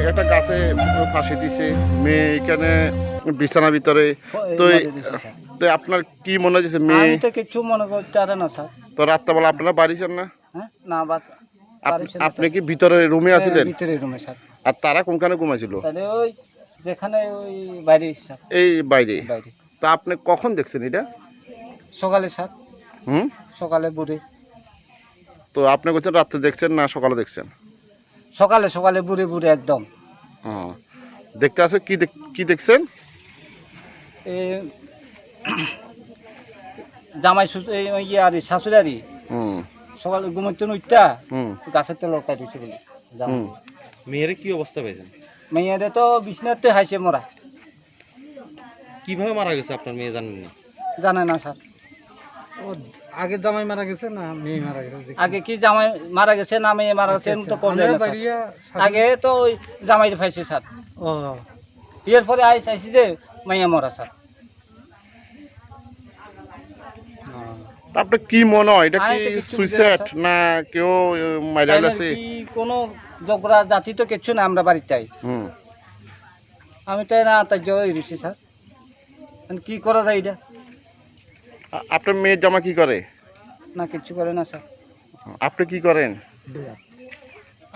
একটা গাছে ফাঁসি দিছে, মেয়ে এখানে বিছানার ভিতরে। তো তো আপনার কি মনে হচ্ছে মেয়ে? আমি তো কিছু মনে করতে পারে না স্যার। তো রাত্রেবেলা আপনারা বাড়িছেন না? হ্যাঁ না, আপনি কি ভিতরে রুমে আছিলেন? ভিতরে রুমে স্যার। আর তারা কোনখানে ঘুমাইছিল? তাহলে ওই যেখানে ওই বাইরে স্যার। এই বাইরে। বাইরে। তা আপনি কখন দেখছেন এটা? সকালে স্যার। সকালে বুড়ে। তো আপনি বলছেন রাত্রে দেখছেন না সকালে দেখছেন? সকালে সকালে বুড়ে বুড়ে একদম। দেখতে আছে কি দেখছেন? জামাই ইয়ে আর শাশুড়ি সকালে ঘুমাইতে উঠতা গাছের তেল লটকাই দিচ্ছে বলে। মেয়ের কি অবস্থা পেয়েছেন? মেয়েরে তো বিছনাতে হাসে মরা। কিভাবে মারা গেছে আপনার মেয়ে জানেন না? জানে না স্যার। আগে জামাই মারা গেছে না মেয়ে মারা গেছে? আগে কি জামাই মারা গেছে না মেয়ে মারা গেছে তো কোন যায় না। আগে তো ওই জামাই ফাইছে স্যার। ও এর পরে আই চাইছি যে মাইয়া মরা স্যার। তারপরে কি মনে হয় এটা কি সুইসাইড না কেউ মারা গেছে? কি কোনো ঝগড়া জাতি তো কিছু না, আমরা বাড়িতে আই। আমি তাই না তাই জয় রুছি স্যার। কি করা যায় এটা? আপনার মেয়ের জামা কি করে? না কিছু করে না স্যার। আপনি কি করেন?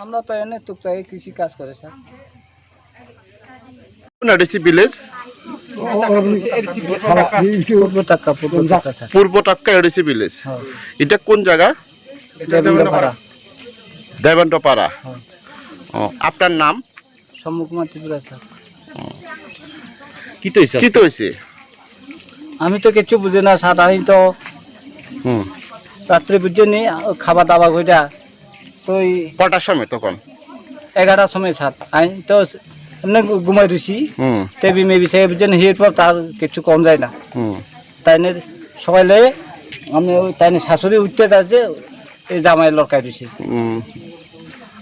আমরা তো এনে টুকটাক কৃষি কাজ করে স্যার। এডিসি ভিলেজ পূর্ব টাক্কা এডিসি ভিলেজ। এটা কোন জায়গা? দেবন্তপাড়া। আপনার নাম? সম্মুখ ত্রিপুরা স্যার। কি তো হয়েছে? আমি তো কিছু বুঝি না স্যার। আমি তো রাত্রে বুঝিনি খাবার দাবার ওইটা তো কটার সময় তখন? 11টার সময় স্যার। আমি তো এমনি ঘুমাই রুছি টেবি মেবি সে বুঝেন হির পর তার কিছু কম যায় না। তাইনে সকালে আমি ওই তাইনে শাশুড়ি উঠতে যাচ্ছে এই জামাই লটকাই রুছি।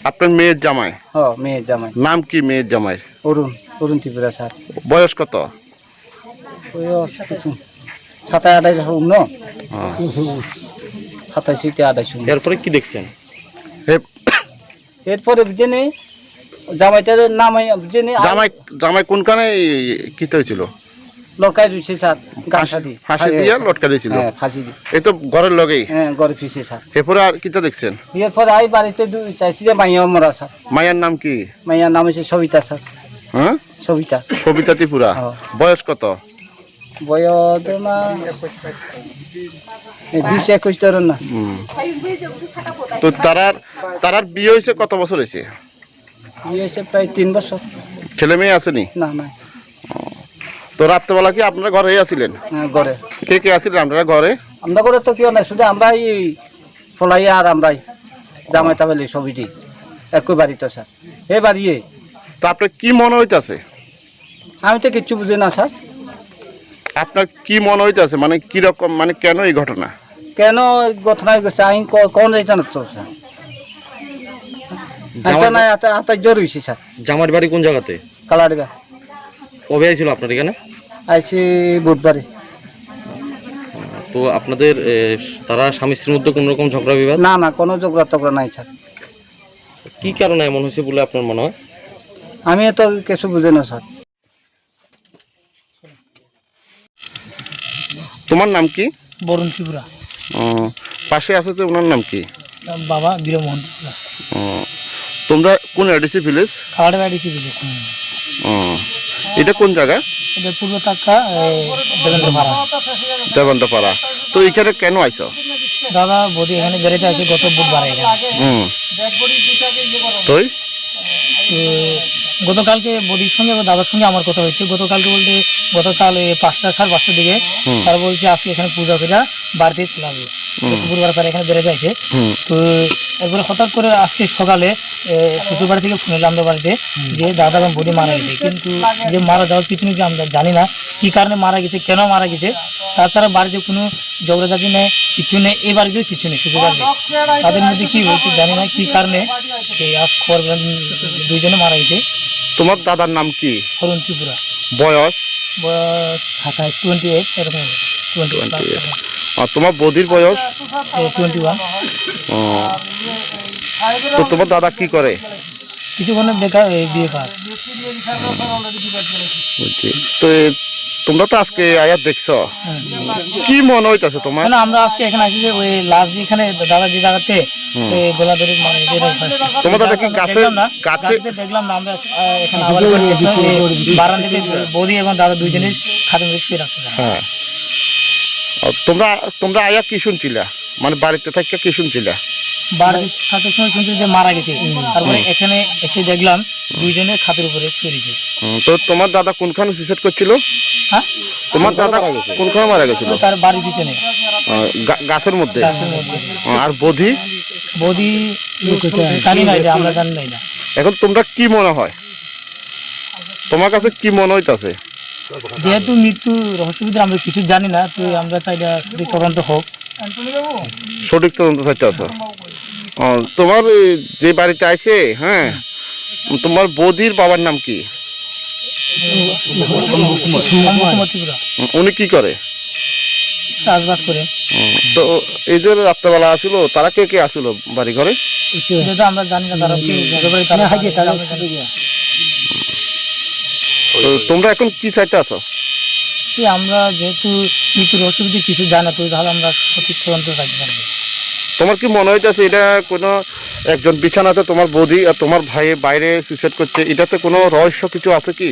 আপনার মেয়ের জামাই? মেয়ের জামাই। নাম কি মেয়ের জামাই? অরুণ ত্রিপুরা স্যার। বয়স কত? বয়স কিছু 27-28 হোক ন। 27-28। এরপরে কি দেখছেন? এরপরে বুঝেনি জামাইটার নাম বুঝেনি। জামাই কোনখানে কি হয়েছিল? লটকাই দিয়েছে স্যার। ফাঁসি দিয়ে লটকাই দিয়েছিল? ফাঁসি দিয়ে। এই তো ঘরের লগেই? ঘরে ফিসে স্যার। এরপরে আর কিটা দেখছেন? এরপরে আই বাড়িতে চাইছি যে মাইয়া মরা স্যার। মায়ের নাম কি? মাইয়ার নাম হচ্ছে সবিতা স্যার। হ্যাঁ সবিতা ত্রিপুরা। বয়স কত? বয়স না 20-21 ধরেন না। তো তারার বিয়ে হয়েছে কত বছর হয়েছে? বিয়ে হয়েছে প্রায় 3 বছর। ছেলে মেয়ে আসেনি? না না। তো রাত্রেবেলা কি আপনারা ঘরে আছিলেন? ঘরে। কে কে আসছিলেন আপনারা ঘরে? আমরা ঘরে তো কেউ নাই, শুধু আমরাই ফলাই আর আমরাই জামাই তাবেলি সবিটি একই বাড়িতে স্যার। এই বাড়িয়ে। তো আপনার কি মনে হইতেছে? আমি তো কিচ্ছু বুঝি না স্যার। আপনার কি মনে হইতেছে মানে কিরকম মানে কেন এই ঘটনা? কেন ঘটনা হয়ে গেছে আমি কোন যাইতে না তো স্যার। জরুরি স্যার। জামার বাড়ি কোন জায়গাতে? কালাডিগা। কবে আইছিল আপনার এখানে? আইছি বুধবারে। তো আপনাদের তারা স্বামী স্ত্রীর মধ্যে কোন রকম ঝগড়া বিবাদ? না না কোনো ঝগড়া টগড়া নাই স্যার। কি কারণে এমন হয়েছে বলে আপনার মনে হয়? আমি তো কিছু বুঝি না স্যার। তোমার নাম কি? বরুণ ত্রিপুরা। পাশে আছে তো ওনার নাম কি? বাবা বীরমোহন ত্রিপুরা। তোমরা কোন ADC village? Kaladiga ADC village. এটা কোন জায়গা? এটা পূর্ব টাক্কা দেবেন্দ্রপাড়া। দেবেন্দ্রপাড়া। তো এখানে কেন আইছো? দাদা বৌদি এখানে বেড়াতে আছে গত বুধবারে এখানে। গতকালকে বৌদির সঙ্গে দাদার সঙ্গে আমার কথা হয়েছে। গতকালকে বলতে গতকাল 5:30 দিকে তারা বলছে আজকে এখানে পূজা করে বাড়িতে চলে আসবে। বুধবার তারা এখানে বেড়াতে আছে। তো এরপরে হঠাৎ করে আজকে সকালে শ্বশুর বাড়ি থেকে ফোন এলো আমাদের বাড়িতে যে দাদা এবং বৌদি মারা গেছে। কিন্তু যে মারা যাওয়ার পিছনে যে আমরা জানি না কি কারণে মারা গেছে, কেন মারা গেছে। তাছাড়া বাড়িতে কোনো ঝগড়াঝাটি নেই, কিছু নেই। এই বাড়িতে কিছু নেই, শ্বশুর বাড়িতে তাদের মধ্যে কি হয়েছে জানি না, কি কারণে আজ খবর দুইজনে মারা গেছে। তোমার দাদার নাম কি? অরুণ ত্রিপুরা। বয়স? 28 এরকম। 28। আর তোমার বৌদির বয়স? 21। তো তোমার দাদা কি করে? কিছুক্ষণের বেকার বিয়ে পাস। বুঝছি। তো তোমরা তো আজকে আয়া দেখছো, কি মনে হইতাছে তোমার? মানে আমরা আজকে এখানে আসি যে ওই লাস্ট যেখানে দাদা যে জায়গাতে গোলা ধরে মানে তোমার দাদা কি গাছে গাছে দেখলাম না আমরা এখানে আবার বারান্দাতে বৌদি এবং দাদা দুইজনে খাতে শুয়ে রাখছে। হ্যাঁ, তোমরা তোমরা আয়া কি শুনছিলা, মানে বাড়িতে থাকা কি শুনছিলা? বাড়ির খাতের সময় শুনছি যে মারা গেছে, তারপরে এখানে এসে দেখলাম দুইজনে খাতের উপরে শুয়ে রয়েছে। তো তোমার দাদা কোনখানে সুইসাইড করছিল? হ্যাঁ, তোমার দাদা কোনখানে মারা গেছিল? তার বাড়ির পিছনে গাছের মধ্যে। গাছের মধ্যে। আর বধি বৌদি জানি না, এটা আমরা জানি না। এখন তোমরা কি মনে হয়, তোমার কাছে কি মনে হইতাছে? যেহেতু মৃত্যু রহস্যবিদ আমরা কিছু জানি না, তো আমরা চাইলে সঠিক তদন্ত হোক। সঠিক তদন্ত থাকতে আছো। তোমার যে বাড়িতে আইছে, হ্যাঁ, তোমার বৌদির বাবার নাম কি? উনি কি করে? চাষবাস করে। তো এই যে রাত্রেবেলা আসলো, তারা কে কে আসলো বাড়ি ঘরে? যেহেতু আমরা জানি না তারা কি, তো তোমরা এখন কি চাইতে আছো? আমরা যেহেতু মৃত্যু রহস্যবিদ কিছু জানি না, তো তাহলে আমরা সঠিক তদন্ত চাইতে পারবো। তোমার কি মনে হইতেছে এটা কোনো একজন বিছানাতে তোমার বৌদি আর তোমার ভাই বাইরে সুইসাইড করছে, এটাতে কোনো রহস্য কিছু আছে কি?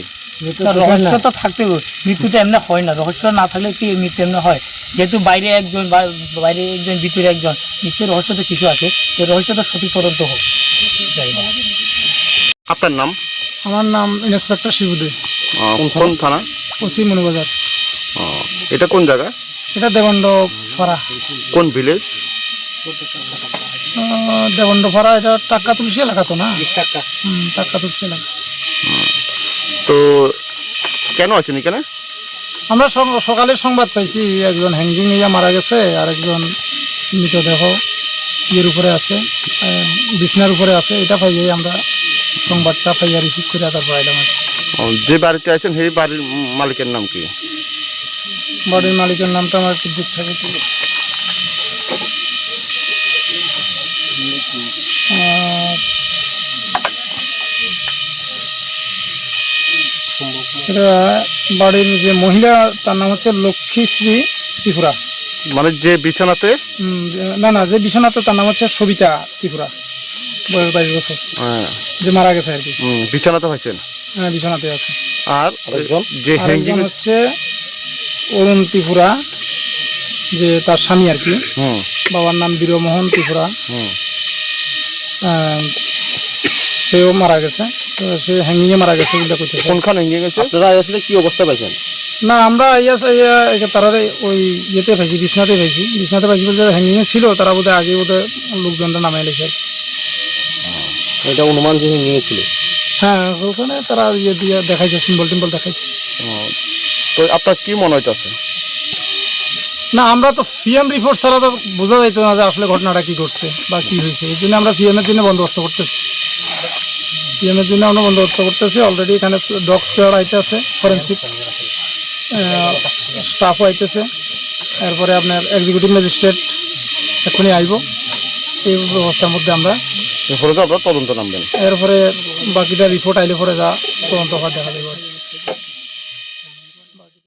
রহস্য তো থাকতে হবে, মৃত্যুটা এমনি হয় না, রহস্য না থাকলে কি মৃত্যু এমনি হয়? যেহেতু বাইরে একজন ভিতরে একজন, নিশ্চয়ই রহস্য তো কিছু আছে, এই রহস্যটা সঠিক তদন্ত হোক। আপনার নাম? আমার নাম ইন্সপেক্টর শিবুদে, কোন থানা? ওসি মনুবাজার। এটা কোন জায়গা? এটা দেবন্ড পাড়া। কোন ভিলেজ? দেবন্ড পাড়া, এটা টাক্কা তুলসী এলাকা তো না? টাক্কা তুলসী এলাকা। তো কেন আছেন এখানে? আমরা সকালে সংবাদ পাইছি একজন হ্যাঙ্গিং ইয়া মারা গেছে, আর একজন মৃতদেহ ইয়ের উপরে আছে, বিছনার উপরে আছে। এটা পাইয়ে আমরা সংবাদটা পাইয়া রিসিভ করে তারপর আইলাম। যে বাড়িতে আছেন সেই বাড়ির মালিকের নাম কি? বাড়ির মালিকের নামটা আমার একটু দুঃখ থাকে। এটা বাড়ির যে মহিলা, তার নাম হচ্ছে লক্ষ্মীশ্রী ত্রিপুরা। মানে যে বিছানাতে? না, যে বিছানাতে তার নাম হচ্ছে সবিতা ত্রিপুরা, বয়স 22 বছর, যে মারা গেছে আর কি। বিছানাতে হয়েছেন? হ্যাঁ, বিছানাতে আছে। আর যে হ্যাঙ্গিং হচ্ছে অরুণ ত্রিপুরা, যে তার স্বামী আর কি। বাবার নাম বীরমোহন ত্রিপুরা, সেও মারা গেছে। তো সে হ্যাঙ্গিংয়ে মারা গেছে বলে কইতেছে। কোনখানে হ্যাঙ্গিং গেছে? আপনারা আসলে কি অবস্থা পাইছেন? না, আমরা তারা ওই ইয়েতে পাইছি, বিছনাতে পাইছি। বিছনাতে পাইছি বলতে হ্যাঙ্গিংয়ে ছিল, তারা বোধহয় আগে বোধহয় লোকজনটা নামাই লেছে। এটা অনুমান যে হ্যাঙ্গিং ছিল? হ্যাঁ, ওখানে তারা ইয়ে দিয়ে দেখাইছে, সিম্বল টিম্বল দেখাইছে। তো আপনার কি মনে হইতেছে? না, আমরা তো পিএম রিপোর্ট ছাড়া তো বোঝা যাইত না যে আসলে ঘটনাটা কি ঘটছে বা কি হয়েছে। এই জন্য আমরা পিএমের জন্য বন্দোবস্ত করতেছি। পিএমের জন্য আমরা বন্দোবস্ত করতেছি। অলরেডি এখানে ডগ স্কোয়াড আইতে আছে, ফরেন্সিক স্টাফও আইতেছে। এরপরে আপনার এক্সিকিউটিভ ম্যাজিস্ট্রেট এখনই আইব। এই ব্যবস্থার মধ্যে আমরা তদন্ত নামবেন। এরপরে বাকিটা রিপোর্ট আইলে পরে যা তদন্ত হওয়ার দেখা যাবে।